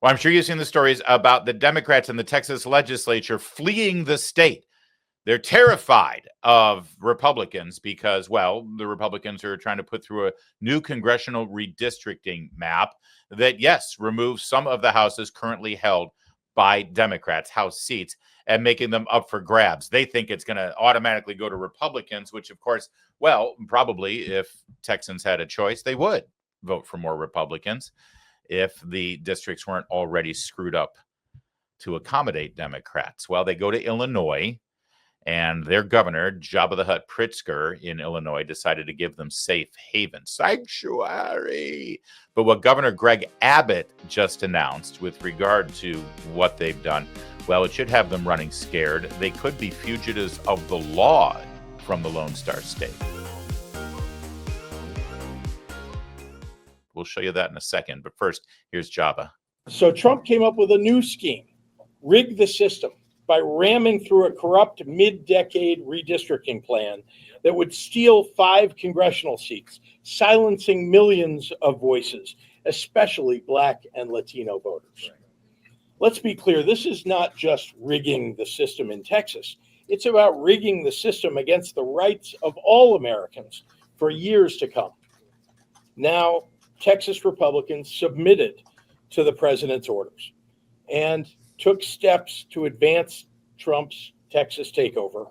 Well, I'm sure you've seen the stories about the Democrats in the Texas legislature fleeing the state. They're terrified of Republicans because, well, the Republicans are trying to put through a new congressional redistricting map that, yes, removes some of the houses currently held by Democrats, House seats, and making them up for grabs. They think it's going to automatically go to Republicans, which, of course, well, probably if Texans had a choice, they would vote for more Republicans if the districts weren't already screwed up to accommodate Democrats. Well, they go to Illinois, and their governor, Jabba the Hutt Pritzker in Illinois, decided to give them safe haven, sanctuary. But what Governor Greg Abbott just announced with regard to what they've done, well, it should have them running scared. They could be fugitives of the law from the Lone Star State. We'll show you that in a second. But first, here's Jabba. So Trump came up with a new scheme, rig the system, by ramming through a corrupt mid-decade redistricting plan that would steal 5 congressional seats, silencing millions of voices, especially Black and Latino voters. Let's be clear, this is not just rigging the system in Texas. It's about rigging the system against the rights of all Americans for years to come. Now, Texas Republicans submitted to the president's orders and took steps to advance Trump's Texas takeover.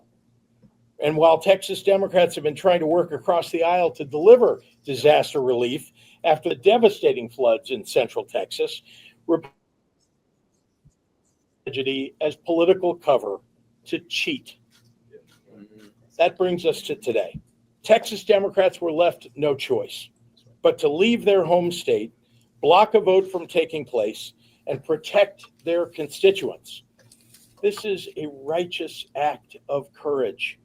And while Texas Democrats have been trying to work across the aisle to deliver disaster relief after the devastating floods in central Texas, tragedy as political cover to cheat. That brings us to today. Texas Democrats were left no choice but to leave their home state, block a vote from taking place, and protect their constituents. This is a righteous act of courage,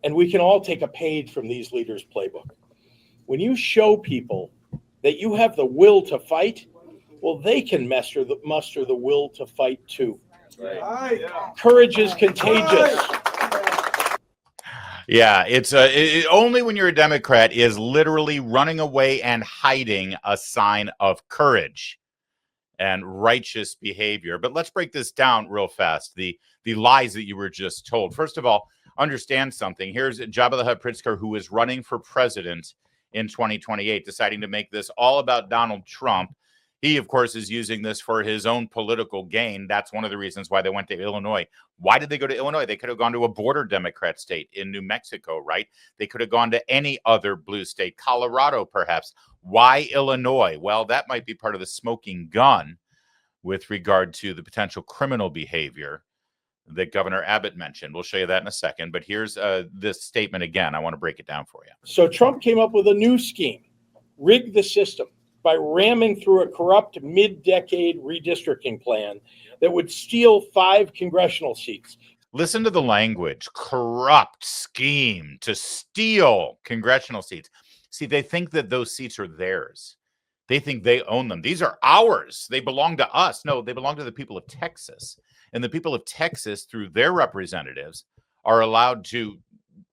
and we can all take a page from these leaders' playbook. When you show people that you have the will to fight, well, they can muster the will to fight too. Right. Courage is contagious. Yeah, it's only when you're a Democrat is literally running away and hiding a sign of courage and righteous behavior. But let's break this down real fast. The lies that you were just told. First of all, understand something. Here's Jabba the Hutt Pritzker, who is running for president in 2028, deciding to make this all about Donald Trump. He, of course, is using this for his own political gain. That's one of the reasons why they went to Illinois. Why did they go to Illinois? They could have gone to a border Democrat state in New Mexico, right? They could have gone to any other blue state, Colorado, perhaps. Why Illinois? Well, that might be part of the smoking gun with regard to the potential criminal behavior that Governor Abbott mentioned. We'll show you that in a second. But here's this statement again. I want to break it down for you. So Trump came up with a new scheme, rig the system, by ramming through a corrupt mid-decade redistricting plan that would steal 5 congressional seats. Listen to the language. Corrupt scheme to steal congressional seats. See, they think that those seats are theirs. They think they own them. These are ours. They belong to us. No, they belong to the people of Texas. And the people of Texas, through their representatives, are allowed to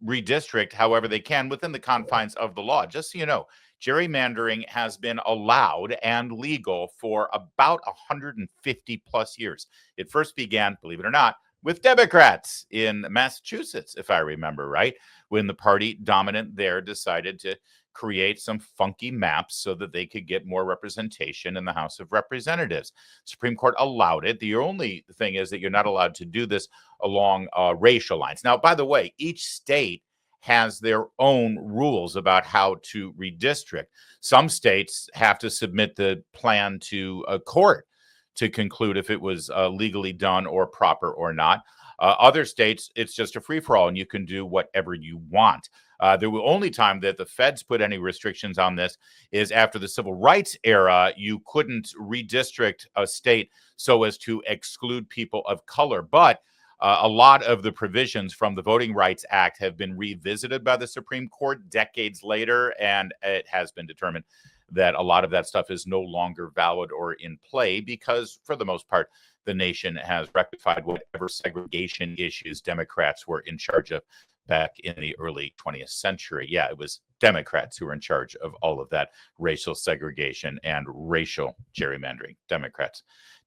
redistrict however they can within the confines of the law. Just so you know, gerrymandering has been allowed and legal for about 150 plus years. It first began, believe it or not, with Democrats in Massachusetts, if I remember right, when the party dominant there decided to create some funky maps so that they could get more representation in the House of Representatives. Supreme Court allowed it. The only thing is that you're not allowed to do this along racial lines. Now, by the way, each state has their own rules about how to redistrict. Some states have to submit the plan to a court to conclude if it was legally done or proper or not. Other states, it's just a free-for-all, and you can do whatever you want. The only time that the feds put any restrictions on this is after the civil rights era. You couldn't redistrict a state so as to exclude people of color. But a lot of the provisions from the Voting Rights Act have been revisited by the Supreme Court decades later, and it has been determined that a lot of that stuff is no longer valid or in play because, for the most part, the nation has rectified whatever segregation issues Democrats were in charge of back in the early 20th century. Yeah, it was Democrats who were in charge of all of that racial segregation and racial gerrymandering. Democrats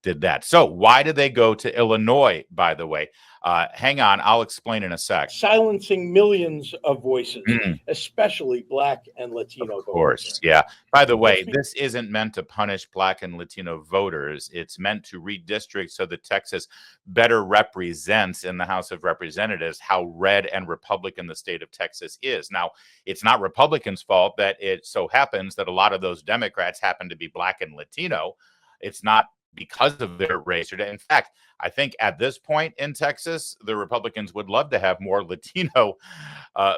did that. So why did they go to Illinois, by the way? Hang on, I'll explain in a sec. Silencing millions of voices, especially Black and Latino Of course, voters. yeah. By the way, this isn't meant to punish Black and Latino voters. It's meant to redistrict so that Texas better represents in the House of Representatives how red and Republican the state of Texas is. Now, it's not Republicans' fault that it so happens that a lot of those Democrats happen to be Black and Latino. It's not because of their race. In fact, I think at this point in Texas, the Republicans would love to have more Latino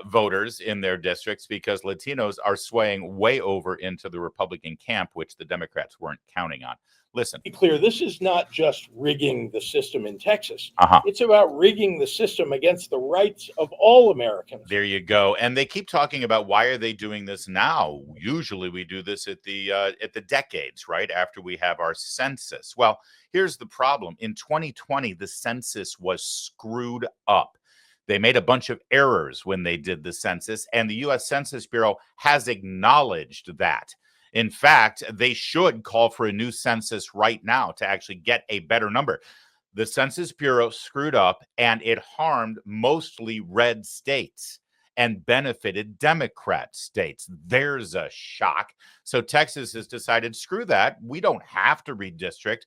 voters in their districts because Latinos are swaying way over into the Republican camp, which the Democrats weren't counting on. Listen. Be clear, this is not just rigging the system in Texas. Uh-huh. It's about rigging the system against the rights of all Americans. There you go. And they keep talking about why are they doing this now? Usually we do this at the decades, right? After we have our census. Well, here's the problem. In 2020, the census was screwed up. They made a bunch of errors when they did the census, and the U.S. Census Bureau has acknowledged that. In fact, they should call for a new census right now to actually get a better number. The Census Bureau screwed up, and it harmed mostly red states and benefited Democrat states. There's a shock. So Texas has decided, screw that. We don't have to redistrict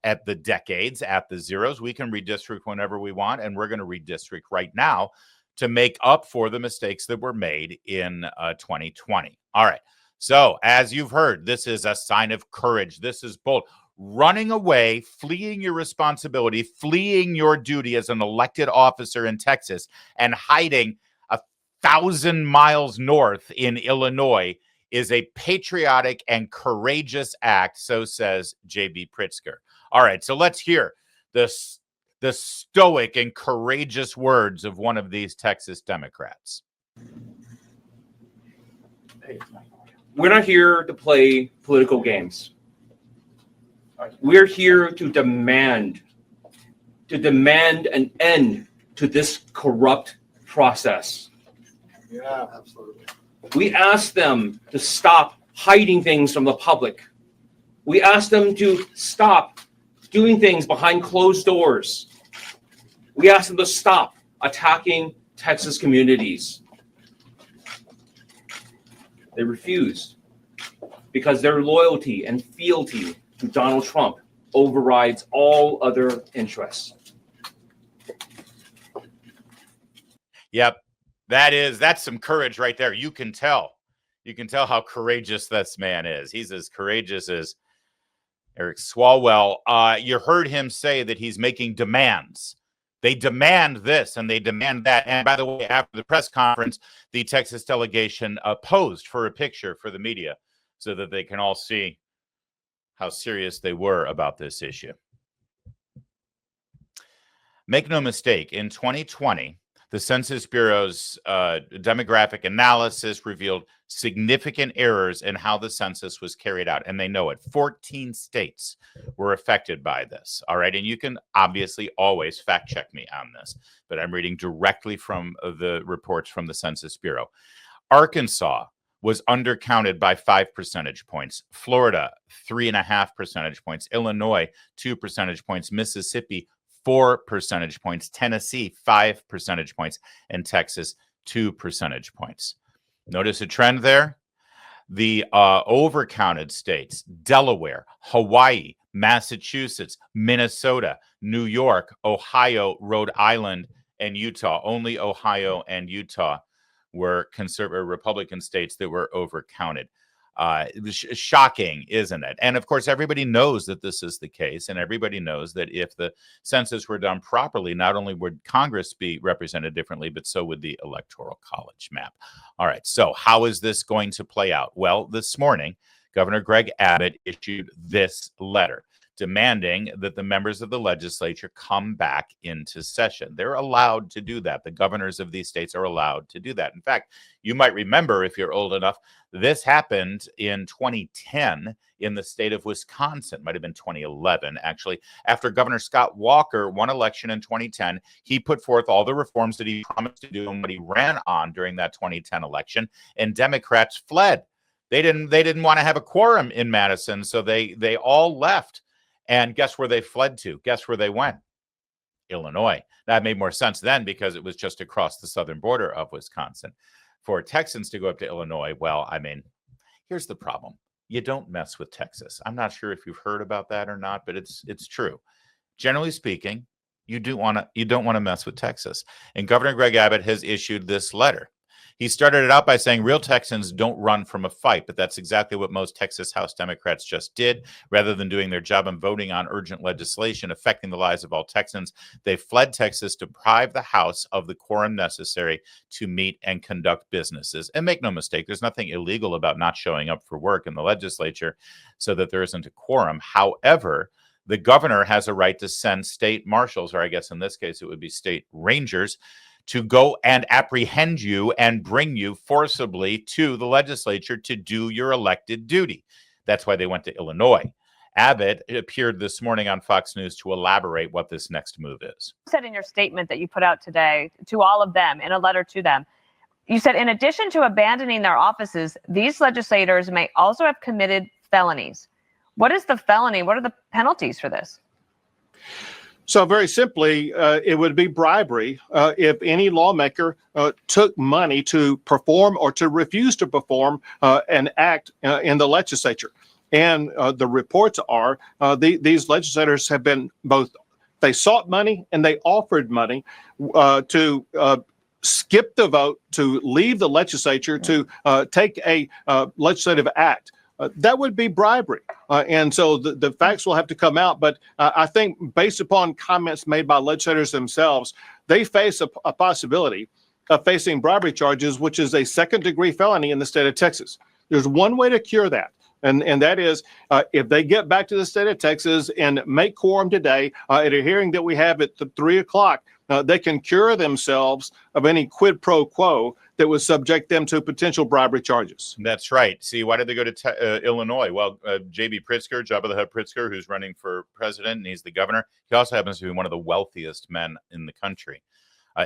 at the decades, at the zeros. We can redistrict whenever we want, and we're going to redistrict right now to make up for the mistakes that were made in 2020. All right. So, as you've heard, this is a sign of courage. This is bold. Running away, fleeing your responsibility, fleeing your duty as an elected officer in Texas, and hiding 1,000 miles north in Illinois is a patriotic and courageous act, so says J.B. Pritzker. All right, so let's hear the stoic and courageous words of one of these Texas Democrats. We're not here to play political games. We're here to demand an end to this corrupt process. Yeah, absolutely. We ask them to stop hiding things from the public. We ask them to stop doing things behind closed doors. We ask them to stop attacking Texas communities. They refused because their loyalty and fealty to Donald Trump overrides all other interests. Yep, that's some courage right there. You can tell how courageous this man is. He's as courageous as Eric Swalwell. You heard him say that he's making demands. They demand this and they demand that. And by the way, after the press conference, the Texas delegation posed for a picture for the media so that they can all see how serious they were about this issue. Make no mistake, in 2020, the Census Bureau's demographic analysis revealed significant errors in how the census was carried out, and they know it. 14 states were affected by this, all right? And you can obviously always fact check me on this, but I'm reading directly from the reports from the Census Bureau. Arkansas was undercounted by 5 percentage points. Florida, 3.5 percentage points. Illinois, 2 percentage points. Mississippi, 4 percentage points, Tennessee, 5 percentage points, and Texas, 2 percentage points. Notice a trend there? The overcounted states, Delaware, Hawaii, Massachusetts, Minnesota, New York, Ohio, Rhode Island, and Utah. Only Ohio and Utah were conservative Republican states that were overcounted. It was shocking, isn't it? And of course, everybody knows that this is the case, and everybody knows that if the census were done properly, not only would Congress be represented differently, but so would the Electoral College map. All right, so how is this going to play out? Well, this morning, Governor Greg Abbott issued this letter demanding that the members of the legislature come back into session. They're allowed to do that. The governors of these states are allowed to do that. In fact, you might remember, if you're old enough, this happened in 2010 in the state of Wisconsin. Might have been 2011, actually. After Governor Scott Walker won election in 2010, he put forth all the reforms that he promised to do and what he ran on during that 2010 election, and Democrats fled. They didn't want to have a quorum in Madison, so they all left. And guess where they fled to? Guess where they went? Illinois. That made more sense then because it was just across the southern border of Wisconsin. For Texans to go up to Illinois, well, I mean, here's the problem. You don't mess with Texas. I'm not sure if you've heard about that or not, but it's true. Generally speaking, you don't want to mess with Texas. And Governor Greg Abbott has issued this letter. He started it out by saying real Texans don't run from a fight, but that's exactly what most Texas House Democrats just did. Rather than doing their job and voting on urgent legislation affecting the lives of all Texans, they fled Texas to deprive the House of the quorum necessary to meet and conduct businesses. And make no mistake, there's nothing illegal about not showing up for work in the legislature so that there isn't a quorum. However, the governor has a right to send state marshals, or I guess in this case it would be state rangers, to go and apprehend you and bring you forcibly to the legislature to do your elected duty. That's why they went to Illinois. Abbott appeared this morning on Fox News to elaborate what this next move is. You said in your statement that you put out today to all of them, in a letter to them, you said, in addition to abandoning their offices, these legislators may also have committed felonies. What is the felony? What are the penalties for this? So very simply, it would be bribery if any lawmaker took money to perform or to refuse to perform an act in the legislature. And the reports are these legislators have been both, they sought money and they offered money to skip the vote, to leave the legislature, to take a legislative act. That would be bribery. And so the facts will have to come out. But I think based upon comments made by legislators themselves, they face a possibility of facing bribery charges, which is a second-degree felony in the state of Texas. There's one way to cure that. And that is if they get back to the state of Texas and make quorum today at a hearing that we have at 3 o'clock, they can cure themselves of any quid pro quo that would subject them to potential bribery charges. That's right. See, why did they go to Illinois? Well, J.B. Pritzker, Jabba the Hutt Pritzker, who's running for president, and he's the governor. He also happens to be one of the wealthiest men in the country.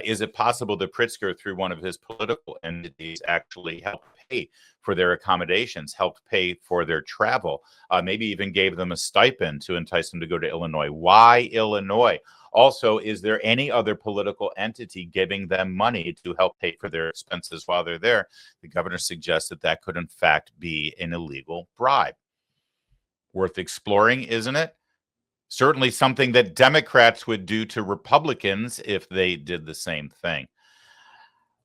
Is it possible that Pritzker, through one of his political entities, actually helped pay for their accommodations, helped pay for their travel, maybe even gave them a stipend to entice them to go to Illinois? Why Illinois? Also, is there any other political entity giving them money to help pay for their expenses while they're there? The governor suggests that that could, in fact, be an illegal bribe. Worth exploring, isn't it? Certainly something that Democrats would do to Republicans if they did the same thing.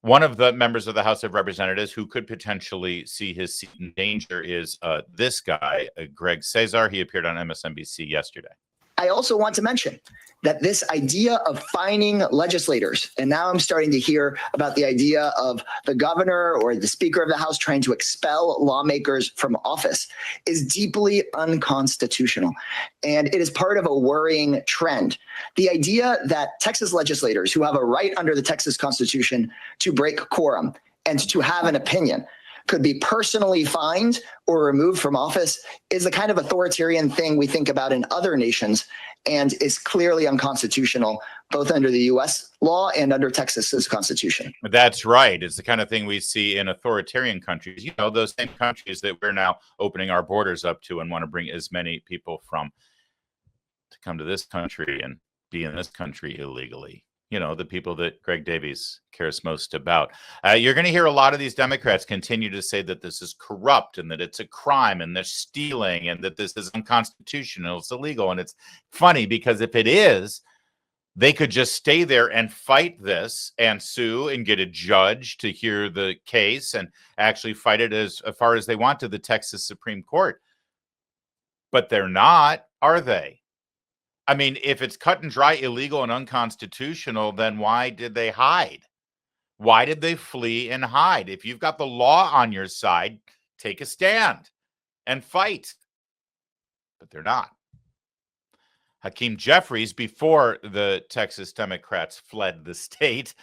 One of the members of the House of Representatives who could potentially see his seat in danger is this guy, Greg Abbott. He appeared on MSNBC yesterday. I also want to mention that this idea of fining legislators, and now I'm starting to hear about the idea of the governor or the Speaker of the House trying to expel lawmakers from office, is deeply unconstitutional. And it is part of a worrying trend. The idea that Texas legislators who have a right under the Texas Constitution to break quorum and to have an opinion could be personally fined or removed from office is the kind of authoritarian thing we think about in other nations and is clearly unconstitutional, both under the U.S. law and under Texas's constitution. That's right. It's the kind of thing we see in authoritarian countries, you know, those same countries that we're now opening our borders up to and want to bring as many people from to come to this country and be in this country illegally. You know, the people that Greg Davies cares most about. You're going to hear a lot of these Democrats continue to say that this is corrupt and that it's a crime and they're stealing and that this is unconstitutional, it's illegal. And it's funny because if it is, they could just stay there and fight this and sue and get a judge to hear the case and actually fight it as far as they want to the Texas Supreme Court. But they're not, are they? I mean, if it's cut and dry illegal and unconstitutional, then why did they hide? Why did they flee and hide? If you've got the law on your side, take a stand and fight. But they're not. Hakeem Jeffries, before the Texas Democrats fled the state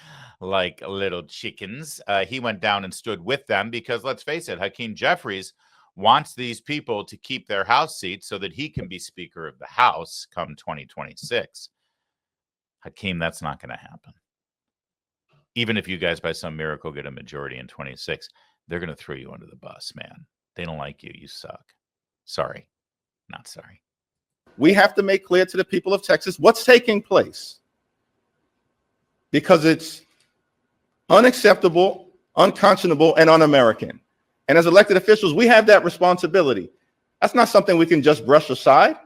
like little chickens, he went down and stood with them because, let's face it, Hakeem Jeffries wants these people to keep their House seats so that he can be Speaker of the House come 2026. Hakeem, that's not going to happen. Even if you guys by some miracle get a majority in 26, they're going to throw you under the bus, man. They don't like you. You suck. Sorry. Not sorry. We have to make clear to the people of Texas what's taking place, because it's unacceptable, unconscionable, and un-American. And as elected officials, we have that responsibility. That's not something we can just brush aside.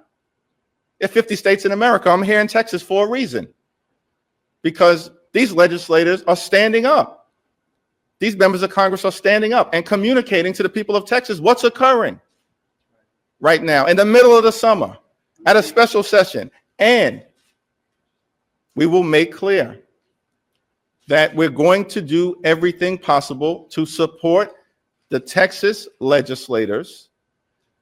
There are 50 states in America. I'm here in Texas for a reason, because these legislators are standing up. These members of Congress are standing up and communicating to the people of Texas what's occurring right now in the middle of the summer at a special session. And we will make clear that we're going to do everything possible to support the Texas legislators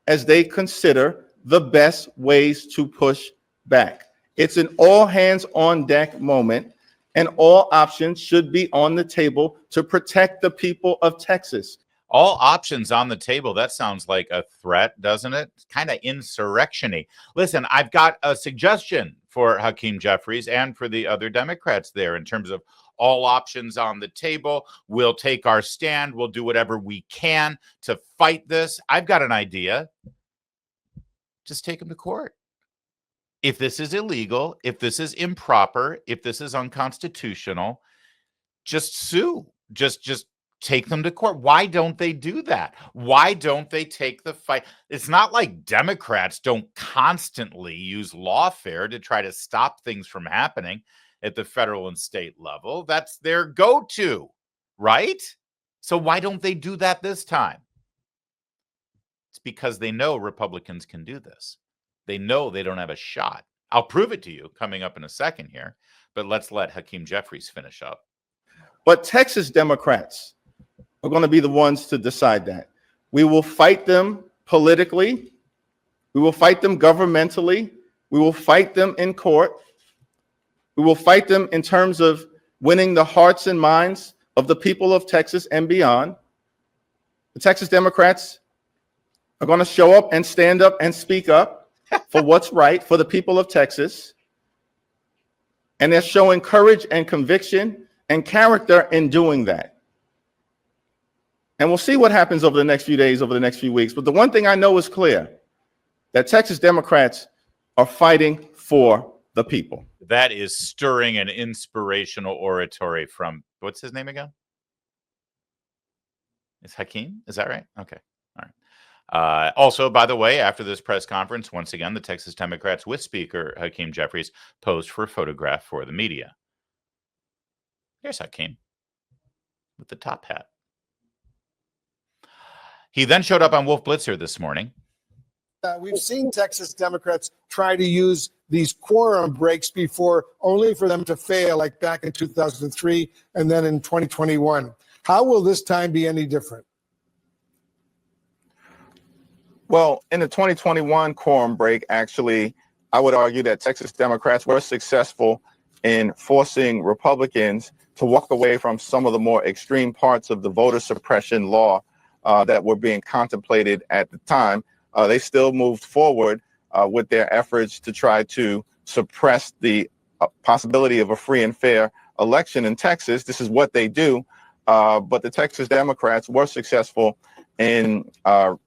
as they consider the best ways to push back. It's an all hands on deck moment, and all options should be on the table to protect the people of Texas. All options on the table. That sounds like a threat, doesn't it? Kind of insurrection-y. Listen, I've got a suggestion for Hakeem Jeffries and for the other Democrats there in terms of all options on the table. We'll take our stand. We'll do whatever we can to fight this. I've got an idea. Just take them to court. If this is illegal, if this is improper, if this is unconstitutional, just sue. Just take them to court. Why don't they do that? Why don't they take the fight? It's not like Democrats don't constantly use lawfare to try to stop things from happening at the federal and state level. That's their go-to, right? So why don't they do that this time? It's because they know Republicans can do this. They know they don't have a shot. I'll prove it to you coming up in a second here, but let's let Hakeem Jeffries finish up. But Texas Democrats are going to be the ones to decide that. We will fight them politically. We will fight them governmentally. We will fight them in court. We will fight them in terms of winning the hearts and minds of the people of Texas and beyond. The Texas Democrats are going to show up and stand up and speak up for what's right for the people of Texas. And they're showing courage and conviction and character in doing that. And we'll see what happens over the next few days, over the next few weeks. But the one thing I know is clear, that Texas Democrats are fighting for the people. That is stirring and inspirational oratory from, what's his name again? It's Hakeem? Is that right? Okay. All right. Also, by the way, after this press conference, once again, the Texas Democrats with Speaker Hakeem Jeffries posed for a photograph for the media. Here's Hakeem with the top hat. He then showed up on Wolf Blitzer this morning. We've seen Texas Democrats try to use these quorum breaks before, only for them to fail, like back in 2003 and then in 2021. How will this time be any different? Well, in the 2021 quorum break, actually, I would argue that Texas Democrats were successful in forcing Republicans to walk away from some of the more extreme parts of the voter suppression law that were being contemplated at the time. They still moved forward with their efforts to try to suppress the possibility of a free and fair election in Texas. This is what they do. But the Texas Democrats were successful in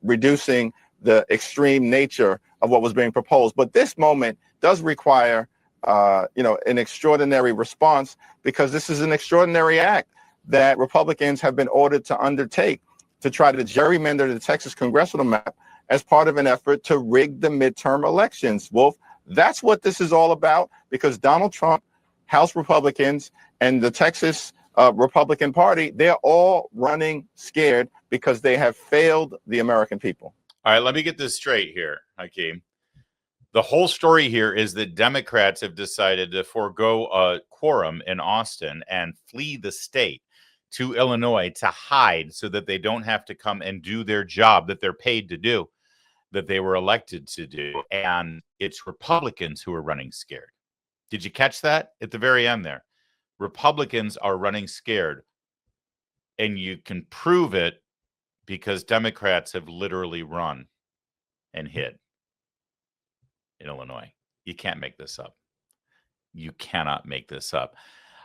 reducing the extreme nature of what was being proposed. But this moment does require, an extraordinary response, because this is an extraordinary act that Republicans have been ordered to undertake to try to gerrymander the Texas congressional map as part of an effort to rig the midterm elections. Wolf, that's what this is all about, because Donald Trump, House Republicans, and the Texas Republican Party, they're all running scared because they have failed the American people. All right, let me get this straight here, Hakeem. The whole story here is that Democrats have decided to forego a quorum in Austin and flee the state to Illinois to hide so that they don't have to come and do their job that they're paid to do, that they were elected to do. And it's Republicans who are running scared. Did you catch that at the very end there? Republicans are running scared. And you can prove it because Democrats have literally run and hid in Illinois. You can't make this up. You cannot make this up.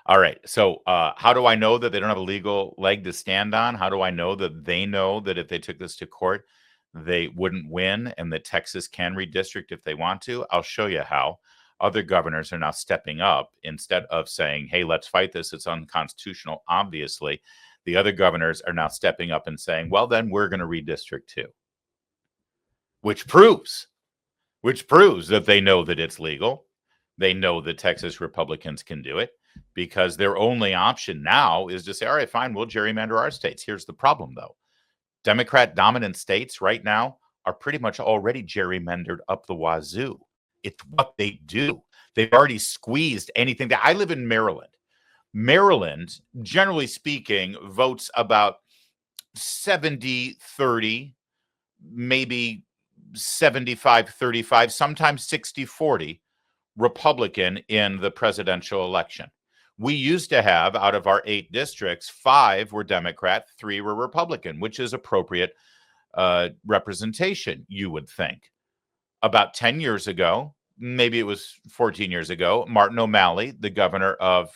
All right. So how do I know that they don't have a legal leg to stand on? How do I know that they know that if they took this to court, they wouldn't win and that Texas can redistrict if they want to. I'll show you how. Other governors are now stepping up instead of saying, hey, let's fight this. It's unconstitutional. Obviously, the other governors are now stepping up and saying, well, then we're going to redistrict too, which proves that they know that it's legal. They know that Texas Republicans can do it because their only option now is to say, all right, fine, we'll gerrymander our states. Here's the problem, though. Democrat dominant states right now are pretty much already gerrymandered up the wazoo. It's what they do. They've already squeezed anything. I live in Maryland. Maryland, generally speaking, votes about 70-30, maybe 75-35, sometimes 60-40 Republican in the presidential election. We used to have, out of our 8 districts, 5 were Democrat, 3 were Republican, which is appropriate representation, you would think. About 10 years ago, maybe it was 14 years ago, Martin O'Malley, the governor of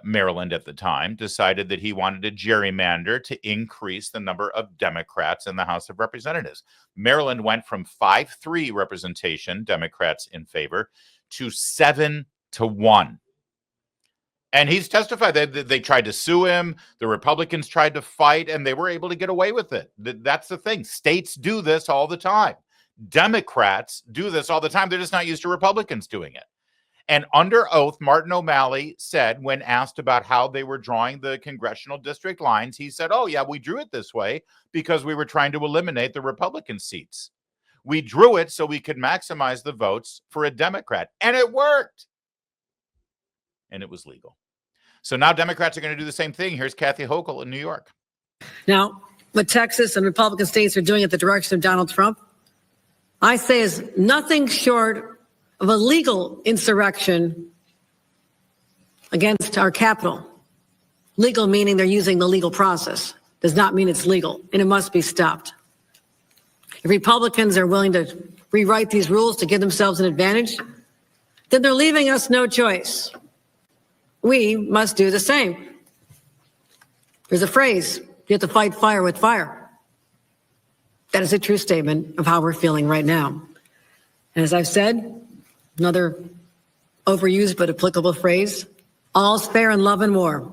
Maryland at the time, decided that he wanted to gerrymander to increase the number of Democrats in the House of Representatives. Maryland went from 5-3 representation, Democrats in favor, to 7-1. And he's testified that they tried to sue him. The Republicans tried to fight, and they were able to get away with it. That's the thing. States do this all the time. Democrats do this all the time. They're just not used to Republicans doing it. And under oath, Martin O'Malley said, when asked about how they were drawing the congressional district lines, he said, oh, yeah, we drew it this way because we were trying to eliminate the Republican seats. We drew it so we could maximize the votes for a Democrat. And it worked. And it was legal. So now Democrats are going to do the same thing. Here's Kathy Hochul in New York. Now, what Texas and Republican states are doing at the direction of Donald Trump, I say is nothing short of a legal insurrection against our capital. Legal meaning they're using the legal process. Does not mean it's legal, and it must be stopped. If Republicans are willing to rewrite these rules to give themselves an advantage, then they're leaving us no choice. We must do the same. There's a phrase, you have to fight fire with fire. That is a true statement of how we're feeling right now. And as I've said, another overused but applicable phrase, all's fair in love and war.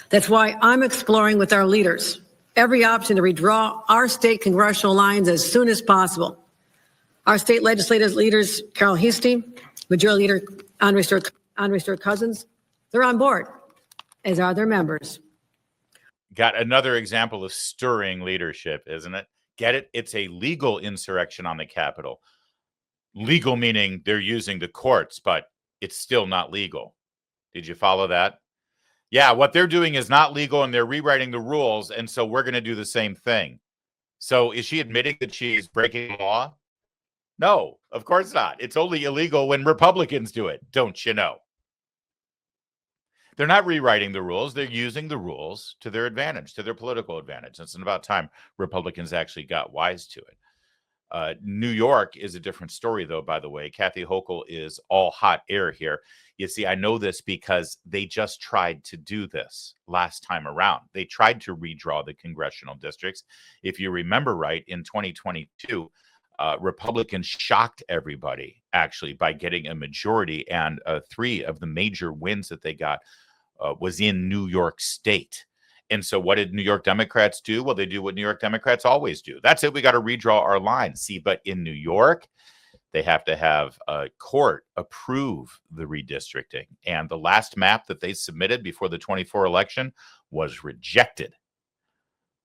That's why I'm exploring with our leaders every option to redraw our state congressional lines as soon as possible. Our state legislative leaders, Carol Heastie, Majority Leader Andre Stewart Cousins, they're on board, as are their members. Got another example of stirring leadership, isn't it? Get it? It's a legal insurrection on the Capitol. Legal meaning they're using the courts, but it's still not legal. Did you follow that? Yeah, what they're doing is not legal and they're rewriting the rules, and so we're going to do the same thing. So is she admitting that she's breaking the law? No, of course not. It's only illegal when Republicans do it, don't you know? They're not rewriting the rules. They're using the rules to their advantage, to their political advantage. It's about time Republicans actually got wise to it. New York is a different story, though, by the way. Kathy Hochul is all hot air here. You see, I know this because they just tried to do this last time around. They tried to redraw the congressional districts. If you remember right, in 2022, Republicans shocked everybody, actually, by getting a majority. And 3 of the major wins that they got was in New York State. And so what did New York Democrats do? Well, they do what New York Democrats always do. That's it. We got to redraw our lines. See, but in New York, they have to have a court approve the redistricting. And the last map that they submitted before the 24 election was rejected.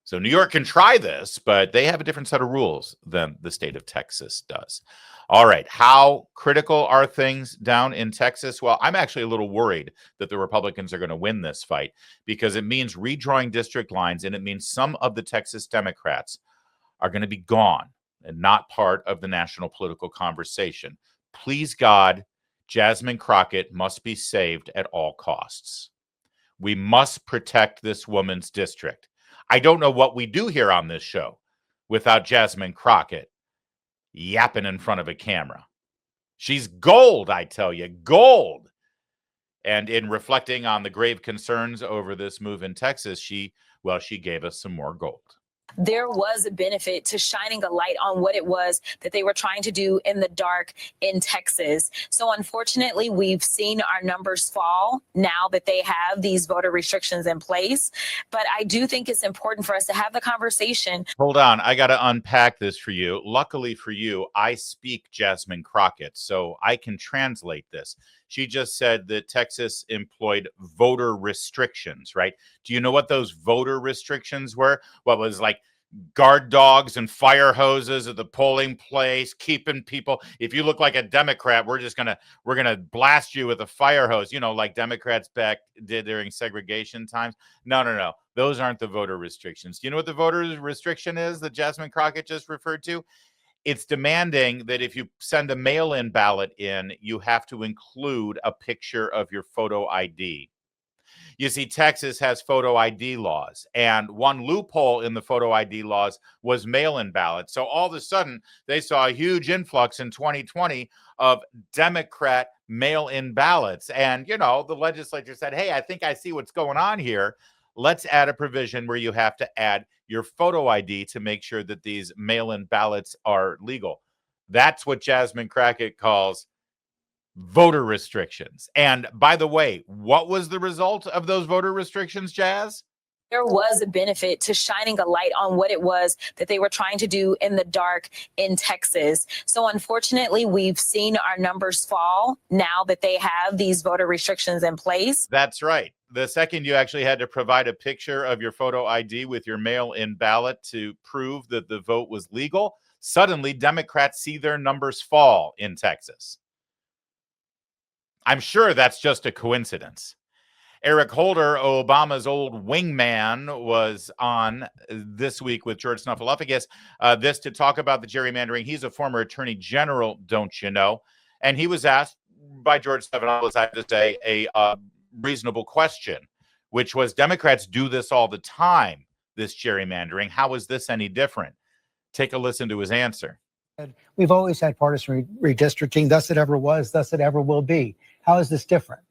So New York can try this, but they have a different set of rules than the state of Texas does. All right. How critical are things down in Texas? Well, I'm actually a little worried that the Republicans are going to win this fight because it means redrawing district lines, and it means some of the Texas Democrats are going to be gone and not part of the national political conversation. Please, God, Jasmine Crockett must be saved at all costs. We must protect this woman's district. I don't know what we do here on this show without Jasmine Crockett yapping in front of a camera. She's gold, I tell you, gold. And in reflecting on the grave concerns over this move in Texas, she gave us some more gold. There was a benefit to shining a light on what it was that they were trying to do in the dark in Texas. So unfortunately, we've seen our numbers fall now that they have these voter restrictions in place. But I do think it's important for us to have the conversation. Hold on. I got to unpack this for you. Luckily for you, I speak Jasmine Crockett, so I can translate this. She just said that Texas employed voter restrictions, right? Do you know what those voter restrictions were? What was like guard dogs and fire hoses at the polling place, keeping people. If you look like a Democrat, we're gonna blast you with a fire hose, like Democrats back did during segregation times. No. Those aren't the voter restrictions. Do you know what the voter restriction is that Jasmine Crockett just referred to? It's demanding that if you send a mail-in ballot in, you have to include a picture of your photo ID. You see, Texas has photo ID laws, and one loophole in the photo ID laws was mail-in ballots. So all of a sudden, they saw a huge influx in 2020 of Democrat mail-in ballots. And, the legislature said, hey, I think I see what's going on here. Let's add a provision where you have to add your photo ID to make sure that these mail-in ballots are legal. That's what Jasmine Crockett calls voter restrictions. And by the way, what was the result of those voter restrictions, Jazz? There was a benefit to shining a light on what it was that they were trying to do in the dark in Texas. So unfortunately, we've seen our numbers fall now that they have these voter restrictions in place. That's right. The second you actually had to provide a picture of your photo ID with your mail-in ballot to prove that the vote was legal, suddenly Democrats see their numbers fall in Texas. I'm sure that's just a coincidence. Eric Holder, Obama's old wingman, was on This Week with George Snuffleupagus, this to talk about the gerrymandering. He's a former attorney general, don't you know? And he was asked by George Snuffleupagus, I have to say, a reasonable question, which was, Democrats do this all the time, this gerrymandering. How is this any different? Take a listen to his answer. We've always had partisan redistricting. Thus it ever was. Thus it ever will be. How is this different?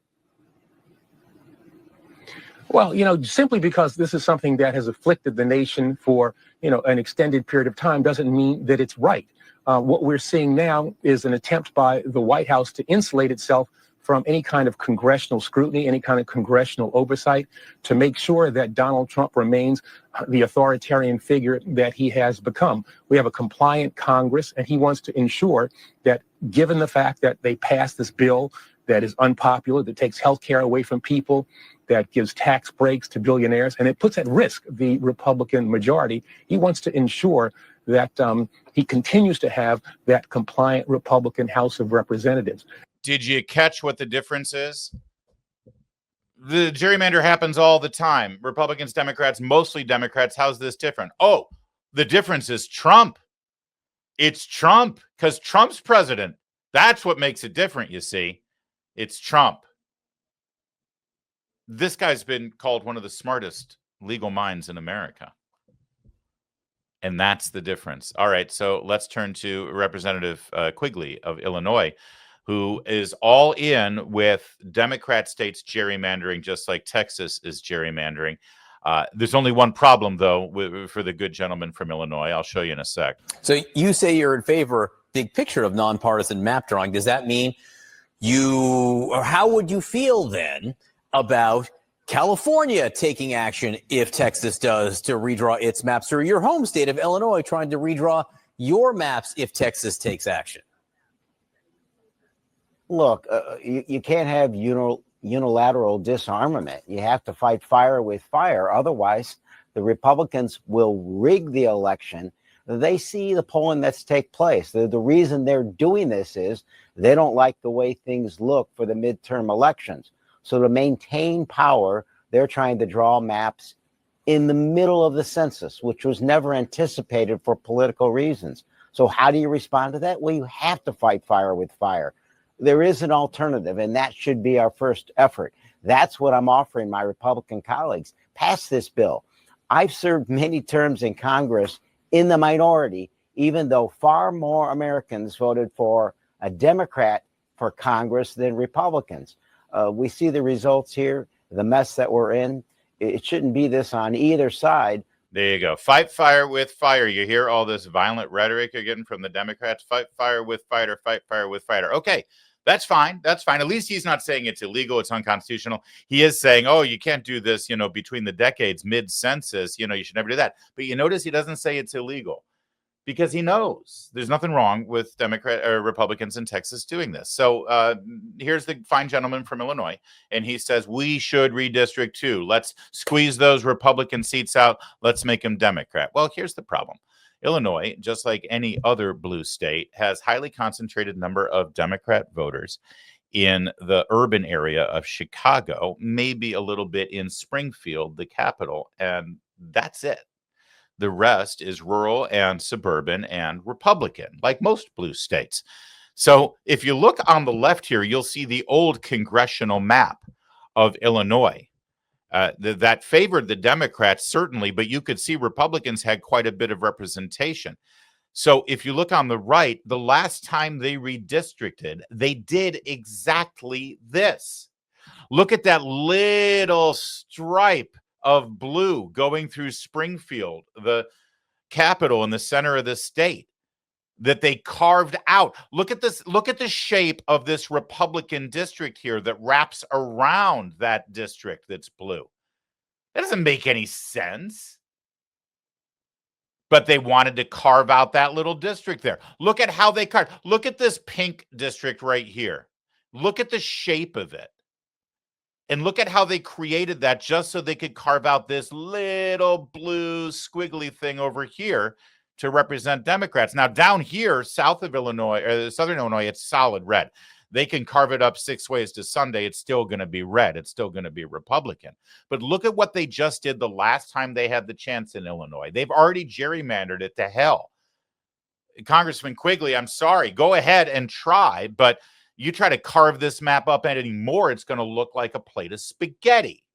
Well, simply because this is something that has afflicted the nation for, an extended period of time doesn't mean that it's right. What we're seeing now is an attempt by the White House to insulate itself from any kind of congressional scrutiny, any kind of congressional oversight, to make sure that Donald Trump remains the authoritarian figure that he has become. We have a compliant Congress, and he wants to ensure that, given the fact that they passed this bill that is unpopular, that takes health care away from people, that gives tax breaks to billionaires, and it puts at risk the Republican majority, he wants to ensure that he continues to have that compliant Republican House of Representatives. Did you catch what the difference is? The gerrymander happens all the time. Republicans, Democrats, mostly Democrats. How's this different? Oh, the difference is Trump. It's Trump, because Trump's president. That's what makes it different, you see. It's Trump. This guy's been called one of the smartest legal minds in America. And that's the difference. All right, so let's turn to Representative Quigley of Illinois, who is all in with Democrat states gerrymandering, just like Texas is gerrymandering. There's only one problem, though, for the good gentleman from Illinois. I'll show you in a sec. So you say you're in favor, big picture, of nonpartisan map drawing. Does that mean how would you feel then about California taking action if Texas does to redraw its maps, or your home state of Illinois trying to redraw your maps if Texas takes action? Look, you can't have unilateral disarmament. You have to fight fire with fire. Otherwise, the Republicans will rig the election. They see the polling that's take place. The reason they're doing this is they don't like the way things look for the midterm elections. So to maintain power, they're trying to draw maps in the middle of the census, which was never anticipated for political reasons. So how do you respond to that? Well, you have to fight fire with fire. There is an alternative, and that should be our first effort. That's what I'm offering my Republican colleagues. Pass this bill. I've served many terms in Congress in the minority, even though far more Americans voted for a Democrat for Congress than Republicans. We see the results here, the mess that we're in. It shouldn't be this on either side. There you go. Fight fire with fire. You hear all this violent rhetoric you're getting from the Democrats. Fight fire with fighter. Fight fire with fighter. Okay, that's fine. That's fine. At least he's not saying it's illegal. It's unconstitutional. He is saying, oh, you can't do this, between the decades, mid-census. You should never do that. But you notice he doesn't say it's illegal because he knows there's nothing wrong with Republicans in Texas doing this. So here's the fine gentleman from Illinois, and he says we should redistrict too. Let's squeeze those Republican seats out. Let's make them Democrat. Well, here's the problem. Illinois, just like any other blue state, has highly concentrated number of Democrat voters in the urban area of Chicago, maybe a little bit in Springfield, the capital, and that's it. The rest is rural and suburban and Republican, like most blue states. So if you look on the left here, you'll see the old congressional map of Illinois. That favored the Democrats, certainly, but you could see Republicans had quite a bit of representation. So if you look on the right, the last time they redistricted, they did exactly this. Look at that little stripe of blue going through Springfield, the capital in the center of the state, that they carved out. Look at this. Look at the shape of this Republican district here that wraps around that district that's blue. That doesn't make any sense. But they wanted to carve out that little district there. Look at how they carved. Look at this pink district right here. Look at the shape of it. And look at how they created that just so they could carve out this little blue squiggly thing over here to represent Democrats. Now, down here, south of Illinois, or southern Illinois, it's solid red. They can carve it up 6 ways to Sunday. It's still going to be red. It's still going to be Republican. But look at what they just did the last time they had the chance in Illinois. They've already gerrymandered it to hell. Congressman Quigley, I'm sorry. Go ahead and try, but you try to carve this map up anymore, it's going to look like a plate of spaghetti.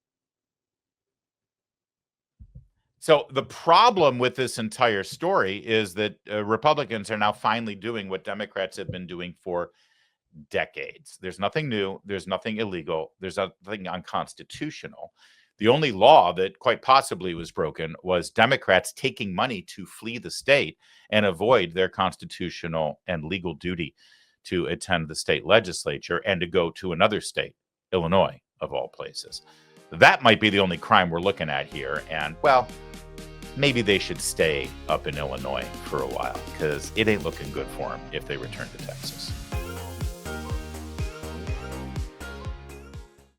So the problem with this entire story is that Republicans are now finally doing what Democrats have been doing for decades. There's nothing new. There's nothing illegal. There's nothing unconstitutional. The only law that quite possibly was broken was Democrats taking money to flee the state and avoid their constitutional and legal duty to attend the state legislature and to go to another state, Illinois, of all places. That might be the only crime we're looking at here. And, well, maybe they should stay up in Illinois for a while because it ain't looking good for them if they return to Texas.